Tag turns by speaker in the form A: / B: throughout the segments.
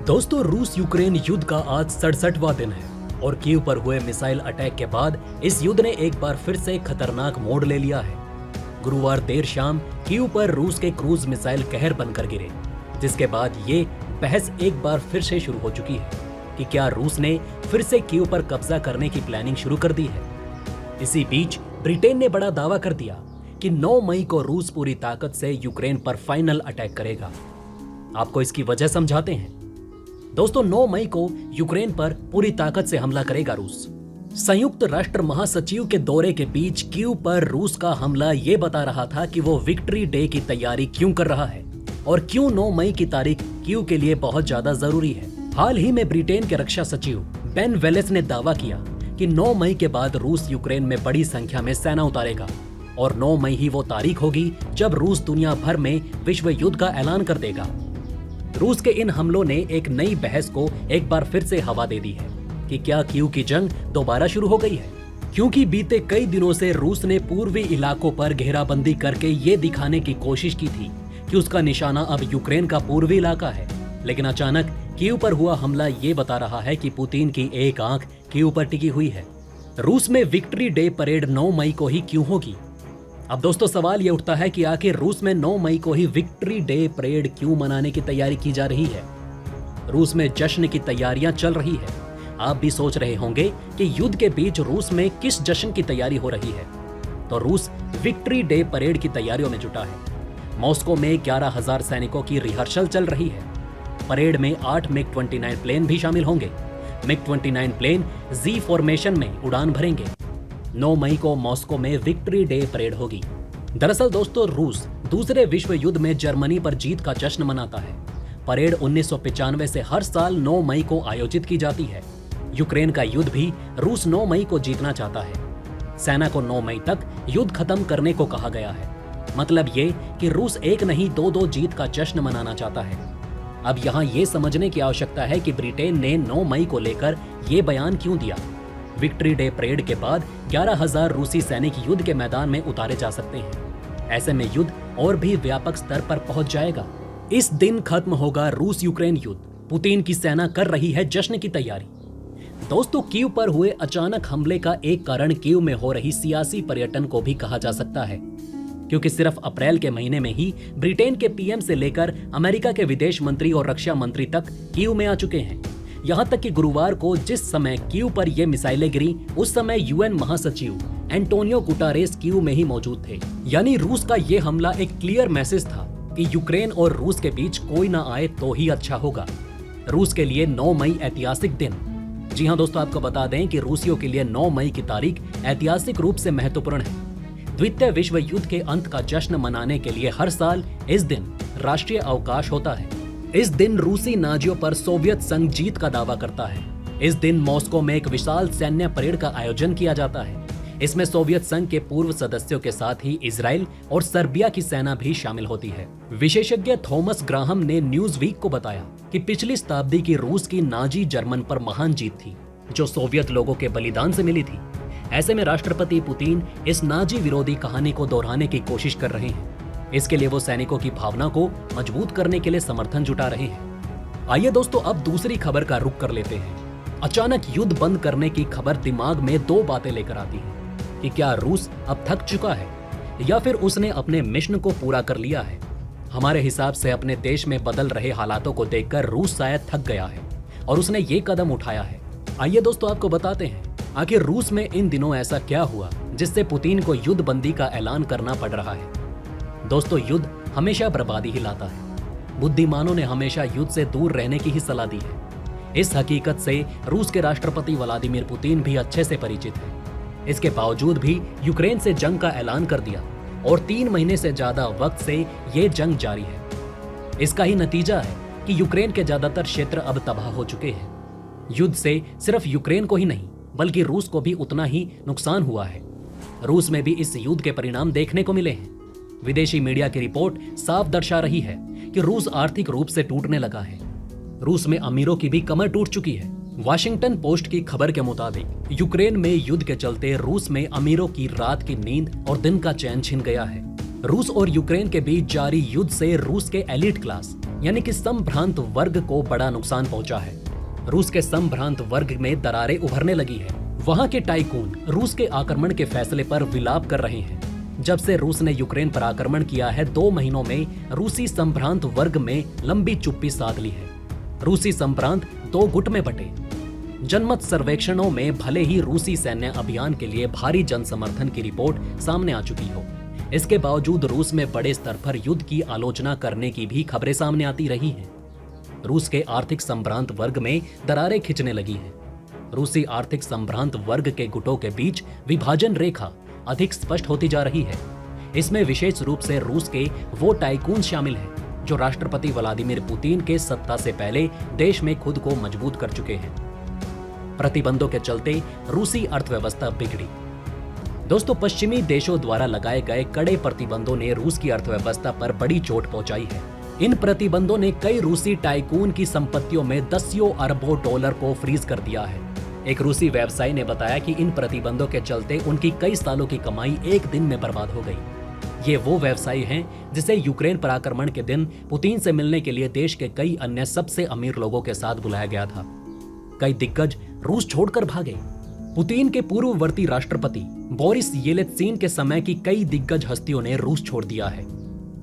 A: दोस्तों, रूस यूक्रेन युद्ध का आज 67वां दिन है और कीव पर हुए मिसाइल अटैक के बाद इस युद्ध ने एक बार फिर से खतरनाक मोड़ ले लिया है। गुरुवार देर शाम कीव पर रूस के क्रूज मिसाइल कहर बनकर गिरे, जिसके बाद ये बहस एक बार फिर से शुरू हो चुकी है कि क्या रूस ने फिर से कीव पर कब्जा करने की प्लानिंग शुरू कर दी है। इसी बीच ब्रिटेन ने बड़ा दावा कर दिया कि 9 मई को रूस पूरी ताकत से यूक्रेन पर फाइनल अटैक करेगा। आपको इसकी वजह समझाते हैं। दोस्तों, 9 मई को यूक्रेन पर पूरी ताकत से हमला करेगा रूस। संयुक्त राष्ट्र महासचिव के दौरे के बीच कीव पर रूस का हमला ये बता रहा था कि वो विक्ट्री डे की तैयारी क्यों कर रहा है और क्यों 9 मई की तारीख कीव के लिए बहुत ज्यादा जरूरी है। हाल ही में ब्रिटेन के रक्षा सचिव बेन वेलेस ने दावा किया कि 9 मई के बाद रूस यूक्रेन में बड़ी संख्या में सेना उतारेगा और 9 मई ही वो तारीख होगी जब रूस दुनिया भर में विश्व युद्ध का ऐलान कर देगा। रूस के इन हमलों ने एक नई बहस को एक बार फिर से हवा दे दी है कि क्या कीव की जंग दोबारा शुरू हो गई है, क्योंकि बीते कई दिनों से रूस ने पूर्वी इलाकों पर घेराबंदी करके ये दिखाने की कोशिश की थी कि उसका निशाना अब यूक्रेन का पूर्वी इलाका है। लेकिन अचानक कीव पर हुआ हमला ये बता रहा है कि पुतिन की एक आंख कीव पर टिकी हुई है। रूस में विक्ट्री डे परेड 9 मई को ही क्यों होगी? अब दोस्तों, सवाल ये उठता है कि आखिर रूस में 9 मई को ही विक्ट्री डे परेड क्यों मनाने की तैयारी की जा रही है। रूस में जश्न की तैयारियां चल रही है। आप भी सोच रहे होंगे कि युद्ध के बीच रूस में किस जश्न की तैयारी हो रही है। तो रूस विक्ट्री डे परेड की तैयारियों में जुटा है। मॉस्को में 11,000 सैनिकों की रिहर्सल चल रही है। परेड में 8 मिग-29 प्लेन भी शामिल होंगे। मिग-29 प्लेन जी फॉर्मेशन में उड़ान भरेंगे। 9 मई को मॉस्को में विक्ट्री डे परेड होगी। दरअसल दोस्तों, रूस दूसरे विश्व युद्ध में जर्मनी पर जीत का जश्न मनाता है। परेड 1995 से हर साल 9 मई को आयोजित की जाती है। यूक्रेन का युद्ध भी रूस 9 मई को जीतना चाहता है। सेना को 9 मई तक युद्ध खत्म करने को कहा गया है। मतलब ये कि रूस एक नहीं 2-2 जीत का जश्न मनाना चाहता है। अब यहाँ ये समझने की आवश्यकता है कि ब्रिटेन ने 9 मई को लेकर ये बयान क्यों दिया। विक्ट्री डे परेड के बाद 11,000 रूसी सैनिक युद्ध के मैदान में उतारे जा सकते हैं। ऐसे में युद्ध और भी व्यापक स्तर पर पहुंच जाएगा। इस दिन खत्म होगा रूस यूक्रेन युद्ध। पुतिन की सेना कर रही है जश्न की तैयारी। दोस्तों, कीव पर हुए अचानक हमले का एक कारण कीव में हो रही सियासी पर्यटन को भी कहा जा सकता है, क्योंकि सिर्फ अप्रैल के महीने में ही ब्रिटेन के पीएम से लेकर अमेरिका के विदेश मंत्री और रक्षा मंत्री तक कीव में आ चुके हैं। यहाँ तक कि गुरुवार को जिस समय कीव पर ये मिसाइलें गिरी, उस समय यूएन महासचिव एंटोनियो गुटारेस कीव में ही मौजूद थे। यानी रूस का ये हमला एक क्लियर मैसेज था कि यूक्रेन और रूस के बीच कोई ना आए तो ही अच्छा होगा। रूस के लिए 9 मई ऐतिहासिक दिन। जी हाँ दोस्तों, आपको बता दें कि रूसियों के लिए 9 मई की तारीख ऐतिहासिक रूप से महत्वपूर्ण है। द्वितीय विश्व युद्ध के अंत का जश्न मनाने के लिए हर साल इस दिन राष्ट्रीय अवकाश होता है। इस दिन रूसी नाजियों पर सोवियत संघ जीत का दावा करता है। इस दिन मॉस्को में एक विशाल सैन्य परेड का आयोजन किया जाता है। इसमें सोवियत संघ के पूर्व सदस्यों के साथ ही इजराइल और सर्बिया की सेना भी शामिल होती है। विशेषज्ञ थॉमस ग्राहम ने न्यूज वीक को बताया कि पिछली शताब्दी की रूस की नाजी जर्मन पर महान जीत थी, जो सोवियत लोगों के बलिदान से मिली थी। ऐसे में राष्ट्रपति पुतिन इस नाजी विरोधी कहानी को दोहराने की कोशिश कर रहे हैं। इसके लिए वो सैनिकों की भावना को मजबूत करने के लिए समर्थन जुटा रहे हैं। आइए दोस्तों, अब दूसरी खबर का रुख कर लेते हैं। अचानक युद्ध बंद करने की खबर दिमाग में 2 बातें लेकर आती है कि क्या रूस अब थक चुका है या फिर उसने अपने मिशन को पूरा कर लिया है। हमारे हिसाब से अपने देश में बदल रहे हालातों को देखकर रूस शायद थक गया है और उसने ये कदम उठाया है। आइए दोस्तों, आपको बताते हैं आखिर रूस में इन दिनों ऐसा क्या हुआ जिससे पुतिन को युद्ध बंदी का ऐलान करना पड़ रहा है। दोस्तों, युद्ध हमेशा बर्बादी ही लाता है। बुद्धिमानों ने हमेशा युद्ध से दूर रहने की ही सलाह दी है। इस हकीकत से रूस के राष्ट्रपति व्लादिमीर पुतिन भी अच्छे से परिचित है। इसके बावजूद भी यूक्रेन से जंग का ऐलान कर दिया और 3 महीने से ज्यादा वक्त से ये जंग जारी है। इसका ही नतीजा है कि यूक्रेन के ज्यादातर क्षेत्र अब तबाह हो चुके हैं। युद्ध से सिर्फ यूक्रेन को ही नहीं बल्कि रूस को भी उतना ही नुकसान हुआ है। रूस में भी इस युद्ध के परिणाम देखने को मिले हैं। विदेशी मीडिया की रिपोर्ट साफ दर्शा रही है कि रूस आर्थिक रूप से टूटने लगा है। रूस में अमीरों की भी कमर टूट चुकी है। वाशिंगटन पोस्ट की खबर के मुताबिक यूक्रेन में युद्ध के चलते रूस में अमीरों की रात की नींद और दिन का चैन छिन गया है। रूस और यूक्रेन के बीच जारी युद्ध से रूस के एलीट क्लास यानी कि संभ्रांत वर्ग को बड़ा नुकसान पहुंचा है। रूस के संभ्रांत वर्ग में दरारें उभरने लगी है। वहां के टाइकून रूस के आक्रमण के फैसले पर विलाप कर रहे हैं। जब से रूस ने यूक्रेन पर आक्रमण किया है, 2 महीनों में रूसी संभ्रांत वर्ग में लंबी चुप्पी साध ली है। रूसी संभ्रांत 2 गुट में बटे। जनमत सर्वेक्षणों में भले ही रूसी सैन्य अभियान के लिए भारी जन समर्थन की रिपोर्ट सामने आ चुकी हो, इसके बावजूद रूस में बड़े स्तर पर युद्ध की आलोचना करने की भी खबरें सामने आती रही हैं। रूस के आर्थिक संभ्रांत वर्ग में दरारें खिंचने लगी हैं। रूसी आर्थिक संभ्रांत वर्ग के गुटों के बीच विभाजन रेखा अधिक स्पष्ट होती जा रही है। इसमें विशेष रूप से रूस के वो टाइकून शामिल हैं जो राष्ट्रपति व्लादिमीर पुतिन के सत्ता से पहले देश में खुद को मजबूत कर चुके हैं। प्रतिबंधों के चलते रूसी अर्थव्यवस्था बिगड़ी। दोस्तों, पश्चिमी देशों द्वारा लगाए गए कड़े प्रतिबंधों ने रूस की अर्थव्यवस्था पर बड़ी चोट पहुंचाई है। इन प्रतिबंधों ने कई रूसी टाइकून की संपत्तियों में दसियों अरबों डॉलर को फ्रीज कर दिया है। एक रूसी व्यवसायी ने बताया कि इन प्रतिबंधों के चलते उनकी कई सालों की कमाई एक दिन में बर्बाद हो गई। ये वो व्यवसायी हैं जिसे यूक्रेन पर आक्रमण के दिन पुतिन से मिलने के लिए देश के कई अन्य सबसे अमीर लोगों के साथ बुलाया गया था। कई दिग्गज रूस छोड़कर भागे। पुतिन के पूर्ववर्ती राष्ट्रपति बोरिस येलेत्सिन के समय की कई दिग्गज हस्तियों ने रूस छोड़ दिया है।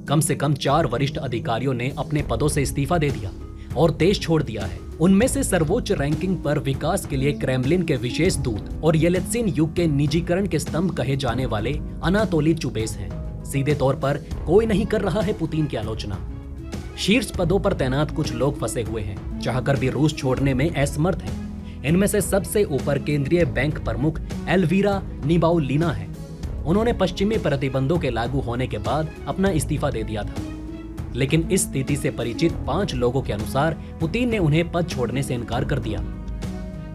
A: कम से कम 4 वरिष्ठ अधिकारियों ने अपने पदों से इस्तीफा दे दिया और देश छोड़ दिया है। उनमें से सर्वोच्च रैंकिंग पर विकास के लिए क्रेमलिन के विशेष दूत और येलेत्सिन युग के निजीकरण के स्तंभ कहे जाने वाले अनातोली चुबेस हैं। सीधे तौर पर कोई नहीं कर रहा है पुतिन की आलोचना। शीर्ष पदों पर तैनात कुछ लोग फंसे हुए हैं, चाहकर भी रूस छोड़ने में असमर्थ हैं। इनमें से सबसे ऊपर केंद्रीय बैंक प्रमुख एल्वीरा निबाउलिना है। उन्होंने पश्चिमी प्रतिबंधों के लागू होने के बाद अपना इस्तीफा दे दिया था, लेकिन इस स्थिति से परिचित 5 लोगों के अनुसार पुतिन ने उन्हें पद छोड़ने से इनकार कर दिया।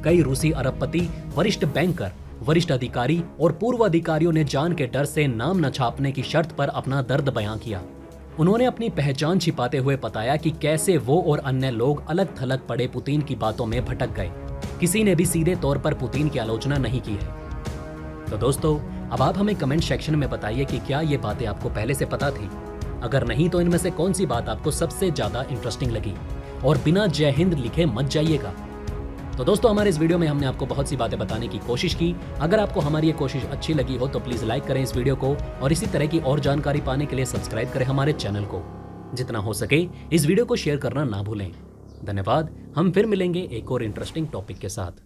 A: कई रूसी अरबपति, वरिष्ठ बैंकर, वरिष्ठ अधिकारी और पूर्व अधिकारियों ने जान के डर से नाम न छापने की शर्त पर अपना दर्द बयां किया। उन्होंने अपनी पहचान छिपाते हुए बताया कि कैसे वो और अन्य लोग अलग थलग पड़े पुतिन की बातों में भटक गए। किसी ने भी सीधे तौर पर पुतिन की आलोचना नहीं की है। तो दोस्तों, अब आप हमें कमेंट सेक्शन में बताइए कि क्या ये बातें आपको पहले से पता थी। अगर नहीं तो इनमें से कौन सी बात आपको सबसे ज्यादा इंटरेस्टिंग लगी, और बिना जय हिंद लिखे मत जाइएगा। तो दोस्तों, हमारे इस वीडियो में हमने आपको बहुत सी बातें बताने की कोशिश की। अगर आपको हमारी ये कोशिश अच्छी लगी हो तो प्लीज लाइक करें इस वीडियो को, और इसी तरह की और जानकारी पाने के लिए सब्सक्राइब करें हमारे चैनल को। जितना हो सके इस वीडियो को शेयर करना ना भूलें। धन्यवाद। हम फिर मिलेंगे एक और इंटरेस्टिंग टॉपिक के साथ।